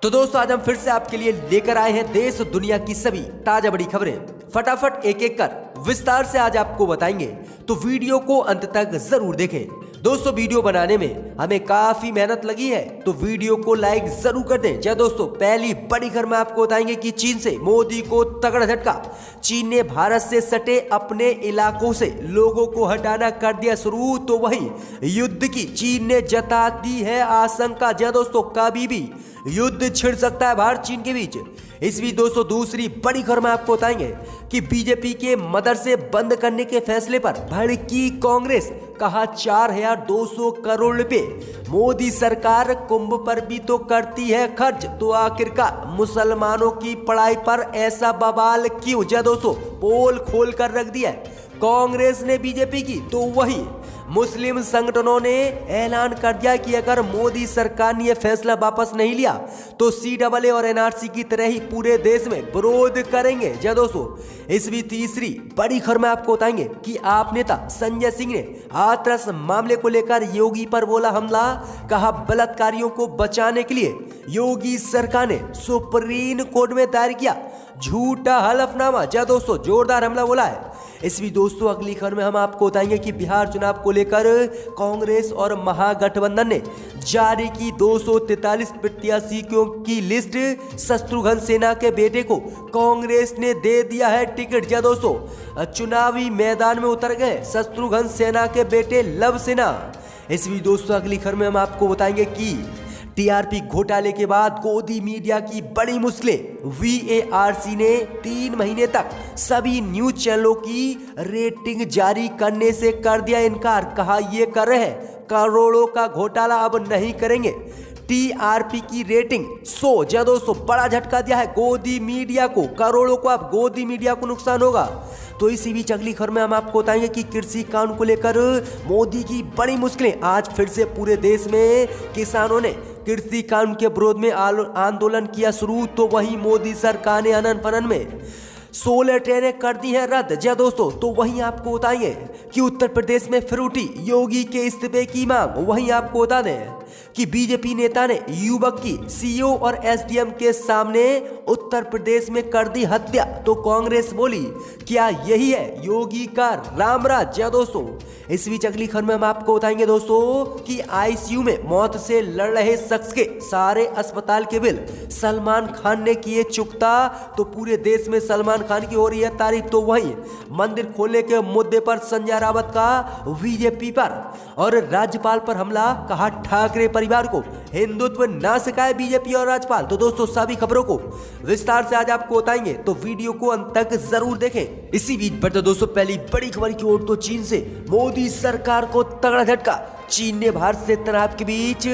तो दोस्तों आज हम फिर से आपके लिए लेकर आए हैं देश और दुनिया की सभी ताजा बड़ी खबरें। फटाफट एक एक कर विस्तार से आज आपको बताएंगे, तो वीडियो को अंत तक जरूर देखें। दोस्तों वीडियो बनाने में हमें काफी मेहनत लगी है, तो वीडियो को लाइक जरूर कर दें। जी दोस्तों, पहली बड़ी खबर में आपको बताएंगे कि चीन से मोदी को तगड़ा झटका। चीन ने भारत से सटे अपने इलाकों से लोगों को हटाना कर दिया शुरू, तो वहीं युद्ध की चीन ने जता दी है आशंका। जी दोस्तों, कभी भी युद्ध छिड़ सकता है भारत चीन के बीच। इस बीच दोस्तों दूसरी बड़ी खबर में आपको बताएंगे कि बीजेपी के मदरसे बंद करने के फैसले पर भड़की कांग्रेस। कहा 4200 करोड़ रुपए मोदी सरकार कुंभ पर भी तो करती है खर्च, तो आखिरकार मुसलमानों की पढ़ाई पर ऐसा बवाल क्यों? जी दोस्तों, पोल खोल कर रख दिया है कांग्रेस ने बीजेपी की। तो वही मुस्लिम संगठनों ने ऐलान कर दिया कि अगर मोदी सरकार ने यह फैसला वापस नहीं लिया तो CAA और NRC की तरह ही पूरे देश में विरोध करेंगे। जी दोस्तों, इस भी तीसरी बड़ी खबर में आपको बताएंगे कि आप नेता संजय सिंह ने हाथरस मामले को लेकर योगी पर बोला हमला। कहा बलात्कारियों को बचाने के लिए योगी सरकार ने सुप्रीम कोर्ट में दायर किया झूठा हलफनामा। जी दोस्तों, जोरदार हमला बोला है। इस भी दोस्तों अगली खबर में हम आपको बताएंगे कि बिहार चुनाव को लेकर कांग्रेस और महागठबंधन ने जारी की 243 प्रत्याशियों की लिस्ट। शत्रुघ्न सिन्हा के बेटे को कांग्रेस ने दे दिया है टिकट। जी दोस्तों, चुनावी मैदान में उतर गए शत्रुघ्न सिन्हा के बेटे लव सिन्हा। इस भी दोस्तों अगली खबर में हम आपको बताएंगे कि TRP घोटाले के बाद गोदी मीडिया की बड़ी मुश्किलें। VARC ने 3 महीने तक सभी न्यूज चैनलों की रेटिंग जारी करने से कर दिया इनकार। कहा ये कर रहे हैं, करोड़ों का घोटाला अब नहीं करेंगे। TRP की रेटिंग 100। जी दोस्तों, बड़ा झटका दिया है गोदी मीडिया को, करोड़ों को अब गोदी मीडिया को नुकसान होगा। तो इसी बीच अगली खबर में हम आपको बताएंगे कि कृषि कानून को लेकर मोदी की बड़ी मुश्किलें। आज फिर से पूरे देश में किसानों ने कृषि कानून के विरोध में आंदोलन किया शुरू, तो वहीं मोदी सरकार ने अनन फनन में 16 ट्रेनें कर दी हैं रद्द। जी दोस्तों, तो वहीं आपको बताएंगे कि उत्तर प्रदेश में फिर उठी योगी के इस्तीफे की मांग। वहीं आपको बता दें कि बीजेपी नेता ने युवक की CO और SDM के सामने उत्तर प्रदेश में कर दी हत्या, तो कांग्रेस बोली क्या यही है योगी का राम राज? जी दोस्तों, इस बीच अगली खबर में हम आपको बताएंगे दोस्तों कि ICU में मौत से लड़ रहे शख्स के सारे अस्पताल के बिल सलमान खान ने किए चुकता, तो पूरे देश में सलमान खान की हो रही है तारीफ। तो वहीं मंदिर खोलने के मुद्दे पर संजय रावत का बीजेपी पर और राज्यपाल पर हमला। कहा ठाकरे परिवार को हिंदुत्व ना सिखाए बीजेपी और राज्यपाल। तो दोस्तों सभी खबरों को विस्तार से आज आपको बताएंगे, तो वीडियो को अंत तक जरूर देखें। इसी बीच बढ़ते दोस्तों पहली बड़ी खबर की ओर, तो चीन से मोदी सरकार को तगड़ा झटका। चीन ने भारत से तनाव के बीच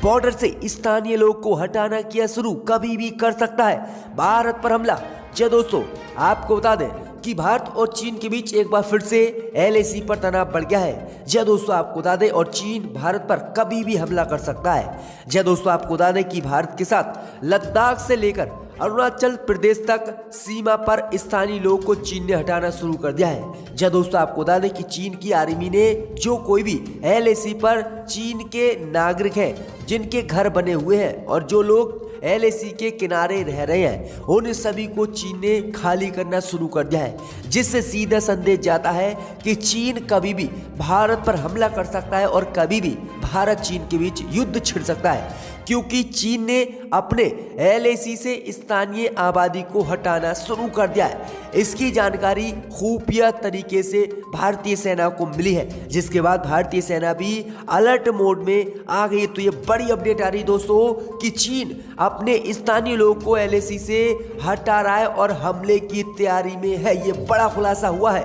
बॉर्डर से स्थानीय लोग को हटाना किया शुरू, कभी भी कर सकता है भारत पर हमला। जी दोस्तों, आपको बता दें कि भारत और चीन के बीच एक बार फिर से LAC पर तनाव बढ़ गया है। जी दोस्तों, आपको बता दें और चीन भारत पर कभी भी हमला कर सकता है। जी दोस्तों, आपको बता दें कि भारत के साथ लद्दाख से लेकर अरुणाचल प्रदेश तक सीमा पर स्थानीय लोगों को चीन ने हटाना शुरू कर दिया है। जी दोस्तों, आपको बता दें कि चीन की आर्मी ने जो कोई भी LAC पर चीन के नागरिक हैं जिनके घर बने हुए हैं और जो लोग LAC के किनारे रह रहे हैं, उन सभी को चीन ने खाली करना शुरू कर दिया है, जिससे सीधा संदेश जाता है कि चीन कभी भी भारत पर हमला कर सकता है और कभी भी भारत चीन के बीच युद्ध छिड़ सकता है, क्योंकि चीन ने अपने LAC से स्थानीय आबादी को हटाना शुरू कर दिया है। इसकी जानकारी खुफिया तरीके से भारतीय सेना को मिली है, जिसके बाद भारतीय सेना भी अलर्ट मोड में आ गई। तो ये बड़ी अपडेट आ रही दोस्तों कि चीन अपने स्थानीय लोगों को LAC से हटा रहा है और हमले की तैयारी में है। ये बड़ा खुलासा हुआ है।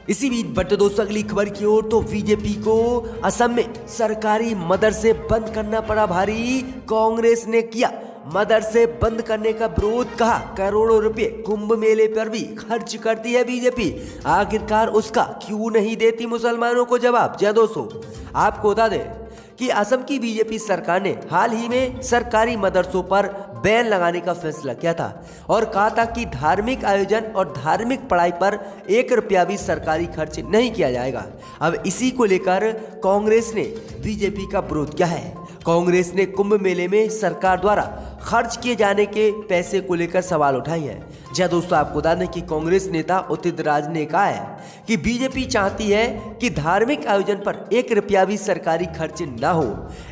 इसी बीच बढ़ते दोस्तों अगली खबर की ओर, तो बीजेपी को असम में सरकारी मदरसे बंद करना पड़ा भारी। कांग्रेस ने किया मदरसे बंद करने का विरोध। कहा करोड़ों रुपए कुंभ मेले पर भी खर्च करती है बीजेपी, आखिरकार उसका क्यों नहीं देती मुसलमानों को जवाब। जी दोस्तों, आपको बता दें कि असम की बीजेपी सरकार ने हाल ही में सरकारी मदरसों पर बैन लगाने का फैसला किया था और कहा था कि धार्मिक आयोजन और धार्मिक पढ़ाई पर 1 रुपया भी सरकारी खर्च नहीं किया जाएगा। अब इसी को लेकर कांग्रेस ने बीजेपी का विरोध किया है। कांग्रेस ने कुंभ मेले में सरकार द्वारा खर्च किए जाने के पैसे को लेकर सवाल उठाए हैं। जी दोस्तों, आपको बता दें कि कांग्रेस नेता उदित राज ने कहा है कि बीजेपी चाहती है कि धार्मिक आयोजन पर 1 रुपया भी सरकारी खर्च ना हो,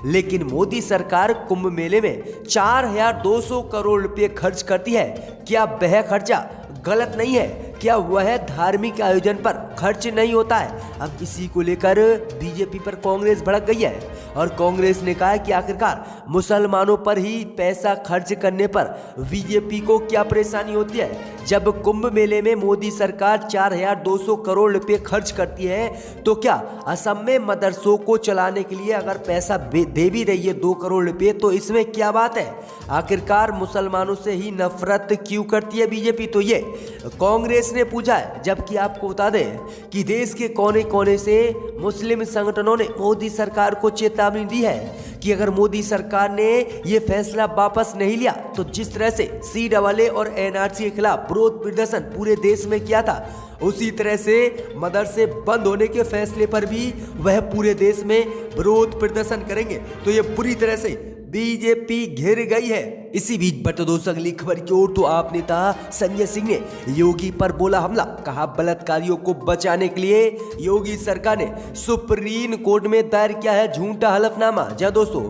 लेकिन मोदी सरकार कुंभ मेले में 4200 करोड़ रुपए खर्च करती है। क्या वह खर्चा गलत नहीं है? क्या वह धार्मिक आयोजन पर खर्च नहीं होता है? अब इसी को लेकर बीजेपी पर कांग्रेस भड़क गई है और कांग्रेस ने कहा है कि आखिरकार मुसलमानों पर ही पैसा खर्च करने पर बीजेपी को क्या परेशानी होती है। जब कुंभ मेले में मोदी सरकार 4200 करोड़ रुपए खर्च करती है, तो क्या असम में मदरसों को चलाने के लिए अगर पैसा दे भी रही है 2 करोड़ रुपए, तो इसमें क्या बात है? आखिरकार मुसलमानों से ही नफरत क्यों करती है बीजेपी? तो ये कांग्रेस ने पूछा है। जबकि आपको बता दें कि देश के कोने कोने से मुस्लिम संगठनों ने मोदी सरकार को चेतावनी दी है कि अगर मोदी सरकार ने ये फैसला वापस नहीं लिया तो जिस तरह से CAA और NRC के खिलाफ विरोध प्रदर्शन पूरे देश में किया था, उसी तरह से मदरसे बंद होने के फैसले पर भी वह पूरे देश में विरोध प्रदर्शन करेंगे। तो ये पूरी तरह से बीजेपी घिर गई है। इसी बीच बढ़ते दोस्तों अगली खबर की ओर, तो आप नेता संजय सिंह ने योगी पर बोला हमला। कहा बलात्कारियों को बचाने के लिए योगी सरकार ने सुप्रीम कोर्ट में दायर किया है झूठा हलफनामा। जी दोस्तों,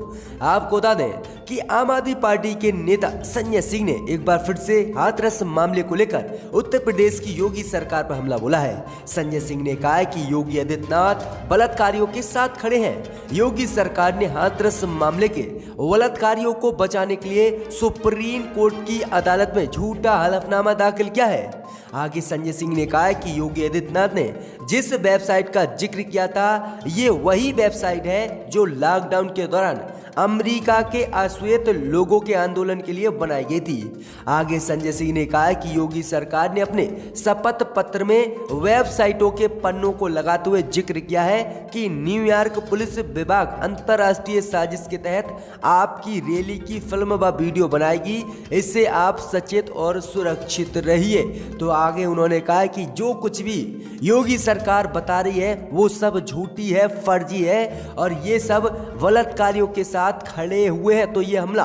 आपको बता दें कि आम आदमी पार्टी के नेता संजय सिंह ने एक बार फिर से हाथरस मामले को लेकर उत्तर प्रदेश की योगी सरकार पर हमला बोला है। संजय सिंह ने कहा है कि योगी आदित्यनाथ बलात्कारियों के साथ खड़े हैं। योगी सरकार ने हाथरस मामले के बलात्कारियों को बचाने के लिए सुप्रीम कोर्ट की अदालत में झूठा हलफनामा दाखिल किया है। आगे संजय सिंह ने कहा है कि योगी आदित्यनाथ ने जिस वेबसाइट का जिक्र किया था, ये वही वेबसाइट है जो लॉकडाउन के दौरान अमेरिका के अश्वेत लोगों के आंदोलन के लिए बनाई गई थी। आगे संजय सिंह ने कहा कि योगी सरकार ने अपने शपथ पत्र में वेबसाइटों के पन्नों को लगाते हुए जिक्र किया है कि न्यूयॉर्क पुलिस विभाग अंतर्राष्ट्रीय साजिश के तहत आपकी रैली की फिल्म व वीडियो बनाएगी। इससे आप सचेत और सुरक्षित रहिए। तो आगे उन्होंने कहा कि जो कुछ भी योगी सरकार बता रही है वो सब झूठी है, फर्जी है और ये सब बलात्कारियों के साथ खड़े हुए हैं। तो ये हमला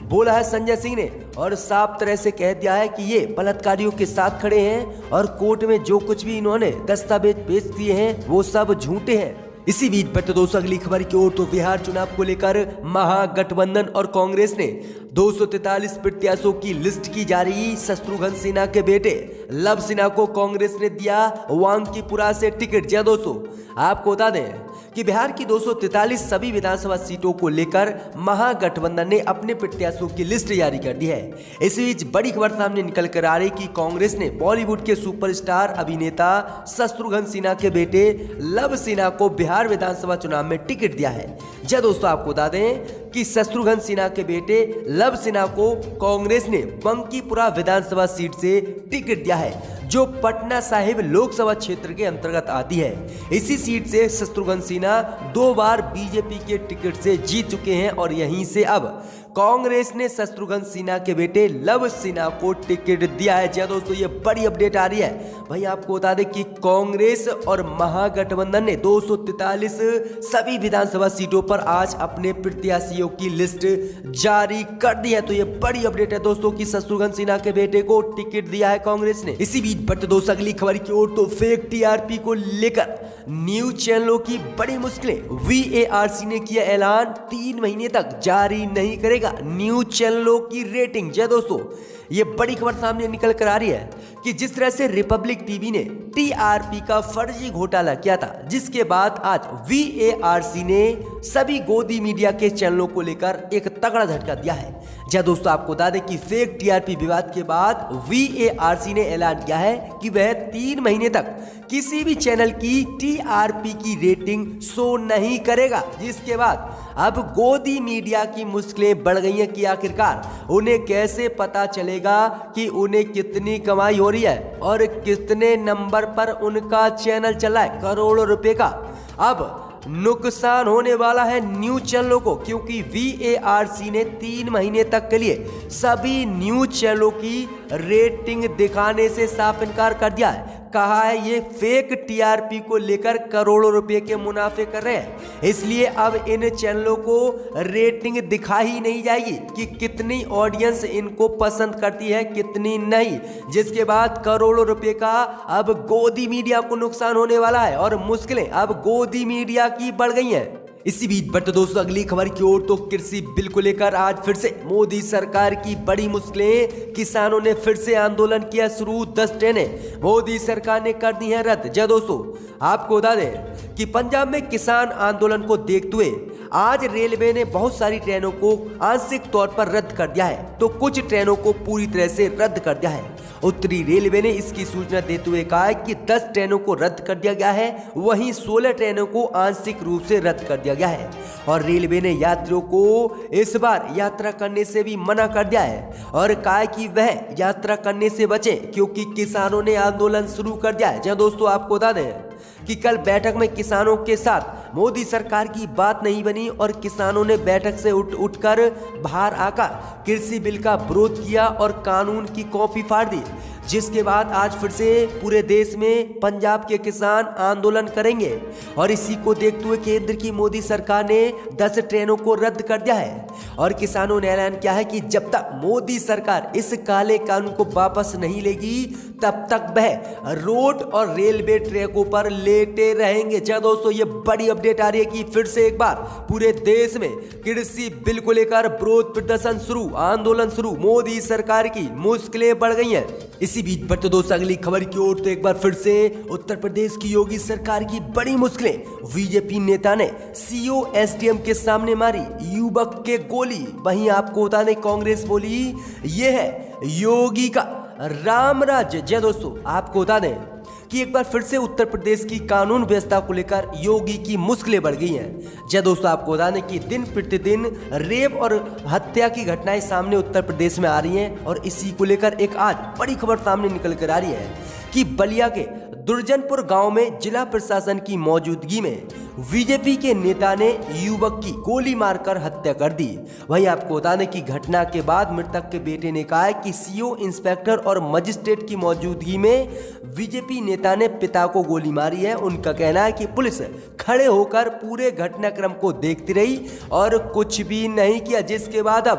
बोला है संजय सिंह ने और साफ तरह से कह दिया है कि ये बलात्कारियों के साथ खड़े हैं और कोर्ट में जो कुछ भी इन्होंने दस्तावेज पेश किए हैं वो सब झूठे हैं। इसी बीच बढ़ते दोस्तों अगली खबर की ओर, तो बिहार चुनाव को लेकर महागठबंधन और कांग्रेस ने 243 प्रत्याशियों की लिस्ट की जा रही। शत्रुघ्न सिन्हा के बेटे लव सिन्हा को कांग्रेस ने दिया वांकीपुरा से टिकट। जय दोस्तों, आपको बता दें कि बिहार की 243 सभी विधानसभा सीटों को लेकर महागठबंधन ने अपने प्रत्याशियों की लिस्ट जारी कर दी है। इस बीच बड़ी खबर सामने निकल कर आ रही कि कांग्रेस ने बॉलीवुड के सुपरस्टार अभिनेता शत्रुघ्न सिन्हा के बेटे लव सिन्हा को बिहार विधानसभा चुनाव में टिकट दिया है। जय दोस्तों, आपको बता दें कि शत्रुघ्न सिन्हा के बेटे लव सिन्हा को कांग्रेस ने बंकीपुरा विधानसभा सीट से टिकट दिया है, जो पटना साहिब लोकसभा क्षेत्र के अंतर्गत आती है। इसी सीट से शत्रुघ्न सिन्हा 2 बार बीजेपी के टिकट से जीत चुके हैं और यहीं से अब कांग्रेस ने शत्रुघ्न सिन्हा के बेटे लव सिन्हा को टिकट दिया है। जी दोस्तों, ये बड़ी अपडेट आ रही है। भाई आपको बता दें कि कांग्रेस और महागठबंधन ने 243 सभी विधानसभा सीटों पर आज अपने प्रत्याशियों की लिस्ट जारी कर दी है। तो ये बड़ी अपडेट है दोस्तों कि शत्रुघ्न सिन्हा के बेटे को टिकट दिया है कांग्रेस ने। इसी बीच बढ़ते दोस्तों अगली खबर की ओर, तो फेक टीआरपी को लेकर न्यूज चैनलों की बड़ी मुश्किलें। VARC ने किया ऐलान 3 महीने तक जारी नहीं करेगा न्यूज चैनलों की रेटिंग। जय दोस्तों, ये बड़ी खबर सामने निकल कर आ रही है कि जिस तरह से रिपब्लिक टीवी ने टीआरपी का फर्जी घोटाला किया था, जिसके बाद आज VARC ने सभी गोदी मीडिया के चैनलों को लेकर एक तगड़ा झटका दिया है। जय दोस्तों, आपको बता दें कि फेक टीआरपी विवाद के बाद VARC ने ऐलान किया है कि वह 3 महीने तक किसी भी चैनल की टीआरपी की रेटिंग शो नहीं करेगा। जिसके बाद अब गोदी मीडिया की मुश्किलें बढ़ गई हैं कि आखिरकार उन्हें कैसे पता चलेगा कि उन्हें कितनी कमाई हो रही है और कितने नंबर पर उनका चैनल चला है करोड़ों रुपए का। अब नुकसान होने वाला है न्यूज चैनलों को, क्योंकि VARC ने 3 महीने तक के लिए सभी न्यूज चैनलों की रेटिंग दिखाने से साफ इनकार कर दिया है। कहा है ये फेक टीआरपी को लेकर करोड़ों रुपए के मुनाफे कर रहे हैं, इसलिए अब इन चैनलों को रेटिंग दिखाई ही नहीं जाएगी कि कितनी ऑडियंस इनको पसंद करती है कितनी नहीं, जिसके बाद करोड़ों रुपए का अब गोदी मीडिया को नुकसान होने वाला है और मुश्किलें अब गोदी मीडिया की बढ़ गई हैं। इसी बीच बढ़ते दोस्तों अगली खबर की ओर, तो कृषि बिल को लेकर आज फिर से मोदी सरकार की बड़ी मुश्किलें, किसानों ने फिर से आंदोलन किया शुरू, 10 ट्रेनें मोदी सरकार ने कर दी हैं रद्द। जय दोस्तों, आपको बता दें कि पंजाब में किसान आंदोलन को देखते हुए आज रेलवे ने बहुत सारी ट्रेनों को आंशिक तौर पर रद्द कर दिया है, तो कुछ ट्रेनों को पूरी तरह से रद्द कर दिया है। उत्तरी रेलवे ने इसकी सूचना देते हुए कहा है कि 10 ट्रेनों को रद्द कर दिया गया है, वहीं 16 ट्रेनों को आंशिक रूप से रद्द कर दिया गया है और रेलवे ने यात्रियों को इस बार यात्रा करने से भी मना कर दिया है और कहा है कि वह यात्रा करने से बचें क्योंकि किसानों ने आंदोलन शुरू कर दिया है। जहाँ दोस्तों आपको बता दें कि कल बैठक में किसानों के साथ मोदी सरकार की बात नहीं बनी और किसानों ने बैठक से उठकर बाहर आकर कृषि बिल का विरोध किया और कानून की कॉपी फाड़ दी, जिसके बाद आज फिर से पूरे देश में पंजाब के किसान आंदोलन करेंगे और इसी को देखते हुए केंद्र की मोदी सरकार ने 10 ट्रेनों को रद्द कर दिया है और किसानों ने ऐलान किया है कि जब तक मोदी सरकार इस काले कानून को वापस नहीं लेगी तब तक वह रोड और रेलवे ट्रैकों पर लेटे रहेंगे। क्या दोस्तों, ये बड़ी अपडेट आ रही है कि फिर से एक बार पूरे देश में कृषि बिल को लेकर विरोध प्रदर्शन शुरू, आंदोलन शुरू, मोदी सरकार की मुश्किलें बढ़ गई हैं। इसी बीच बढ़ते दोस्तों अगली खबर की ओर, तो एक बार फिर से उत्तर प्रदेश की योगी सरकार की बड़ी मुश्किलें, बीजेपी नेता ने सीओ एसडीएम के सामने मारी युवक के गोली। वहीं आपको बता दें कांग्रेस बोली ये है योगी का राम राज्य। जय दोस्तों, आपको बता दें कि एक बार फिर से उत्तर प्रदेश की कानून व्यवस्था को लेकर योगी की मुश्किलें बढ़ गई हैं। जय दोस्तों, आपको बता दें कि दिन प्रतिदिन रेप और हत्या की घटनाएं सामने उत्तर प्रदेश में आ रही हैं और इसी को लेकर एक आज बड़ी खबर सामने निकल कर आ रही है कि बलिया के दुर्जनपुर गांव में जिला प्रशासन की मौजूदगी में बीजेपी के नेता ने युवक की गोली मारकर हत्या कर दी। वहीं आपको बता दें कि घटना के बाद मृतक के बेटे ने कहा है कि सीओ, इंस्पेक्टर और मजिस्ट्रेट की मौजूदगी में बीजेपी नेता ने पिता को गोली मारी है। उनका कहना है कि पुलिस खड़े होकर पूरे घटनाक्रम को देखती रही और कुछ भी नहीं किया, जिसके बाद अब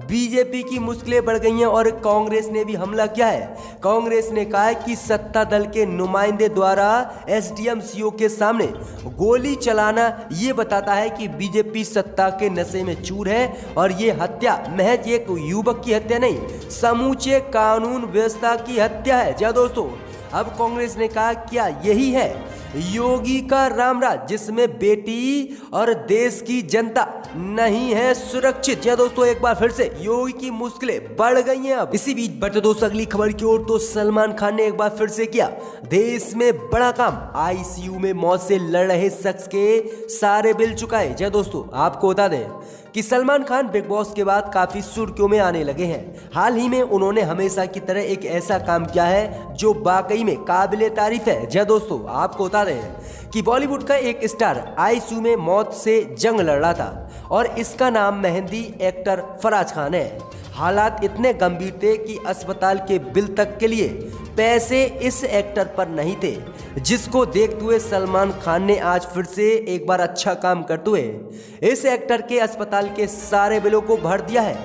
बीजेपी की मुश्किलें बढ़ गई हैं और कांग्रेस ने भी हमला किया है। कांग्रेस ने कहा है कि सत्ता दल के नुमाइंदे द्वारा एसडीएम सीओ के सामने गोली चलाना ये बताता है कि बीजेपी सत्ता के नशे में चूर है और ये हत्या महज एक युवक की हत्या नहीं, समूचे कानून व्यवस्था की हत्या है। जी दोस्तों, अब कांग्रेस ने कहा क्या यही है योगी का रामराज, जिसमें बेटी और देश की जनता नहीं है सुरक्षित। जी दोस्तों, एक बार फिर से योगी की मुश्किलें बढ़ गई हैं। अब इसी बीच बढ़ते दोस्तों अगली खबर की ओर, तो सलमान खान ने एक बार फिर से किया देश में बड़ा काम, आईसीयू में मौत से लड़ रहे शख्स के सारे बिल चुकाए। जी दोस्तों, आपको बता दें कि सलमान खान बिग बॉस के बाद काफी सुर्खियों में आने लगे हैं। हाल ही में उन्होंने हमेशा की तरह एक ऐसा काम किया है जो वाकई में काबिले तारीफ है। जी दोस्तों, आपको बता रहे हैं कि बॉलीवुड का एक स्टार आईसीयू में मौत से जंग लड़ रहा था और इसका नाम मेहंदी एक्टर फराज खान है। हालात इतने गंभीर थे कि अस्पताल के बिल तक के लिए पैसे इस एक्टर पर नहीं थे, जिसको देखते हुए सलमान खान ने आज फिर से एक बार अच्छा काम करते हुए इस एक्टर के अस्पताल के सारे बिलों को भर दिया है।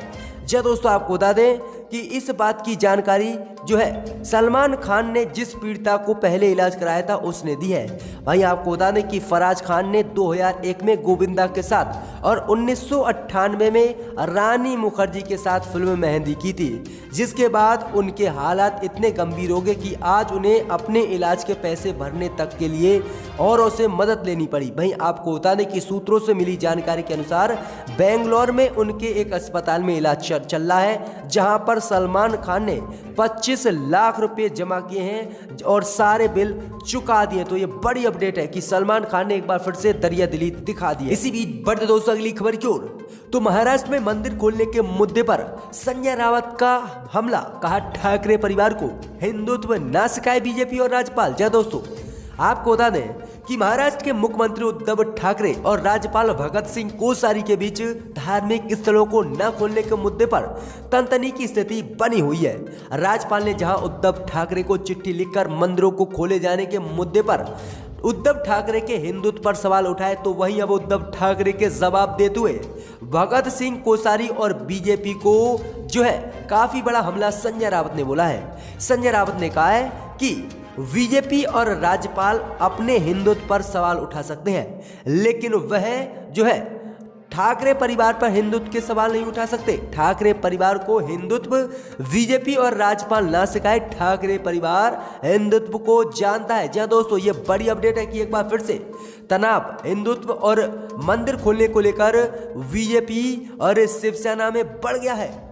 जी दोस्तों, आपको बता दें कि इस बात की जानकारी जो है सलमान खान ने जिस पीड़िता को पहले इलाज कराया था उसने दी है। भाई आपको बता दें कि फराज खान ने 2001 में गोविंदा के साथ और 1998 में रानी मुखर्जी के साथ फिल्म मेहंदी की थी, जिसके बाद उनके हालात इतने गंभीर हो गए कि आज उन्हें अपने इलाज के पैसे भरने तक के लिए औरों से मदद लेनी पड़ी। भाई आपको बता दें कि सूत्रों से मिली जानकारी के अनुसार बेंगलोर में उनके एक अस्पताल में इलाज चल रहा है, जहां पर सलमान खान ने 25 लाख रुपए जमा किए हैं और सारे बिल चुका दिए। तो ये बड़ी अपडेट है कि सलमान खान ने एक बार फिर से दरिया दिली दिखा दी। इसी बीच बढ़ते दोस्तों अगली खबर की ओर, तो महाराष्ट्र में मंदिर खोलने के मुद्दे पर संजय राउत का हमला, कहा ठाकरे परिवार को हिंदुत्व ना सिखाए बीजेपी और राज्यपाल। जय दोस्तों, आपको बता दें कि महाराष्ट्र के मुख्यमंत्री उद्धव ठाकरे और राज्यपाल भगत सिंह कोश्यारी के बीच धार्मिक स्थलों को न खोलने के मुद्दे पर तनतनी की स्थिति बनी हुई है। राज्यपाल ने जहां उद्धव ठाकरे को चिट्ठी लिखकर मंदिरों को खोले जाने के मुद्दे पर उद्धव ठाकरे के हिंदुत्व पर सवाल उठाए, तो वहीं अब उद्धव ठाकरे के जवाब देते हुए भगत सिंह कोश्यारी और बीजेपी को जो है काफी बड़ा हमला संजय राउत ने बोला है। संजय राउत ने कहा है कि बीजेपी और राज्यपाल अपने हिंदुत्व पर सवाल उठा सकते हैं, लेकिन वह जो है ठाकरे परिवार पर हिंदुत्व के सवाल नहीं उठा सकते। ठाकरे परिवार को हिंदुत्व बीजेपी और राज्यपाल ना सिखाए, ठाकरे परिवार हिंदुत्व को जानता है। जी दोस्तों, ये बड़ी अपडेट है कि एक बार फिर से तनाव हिंदुत्व और मंदिर खोलने को लेकर बीजेपी और शिवसेना में बढ़ गया है।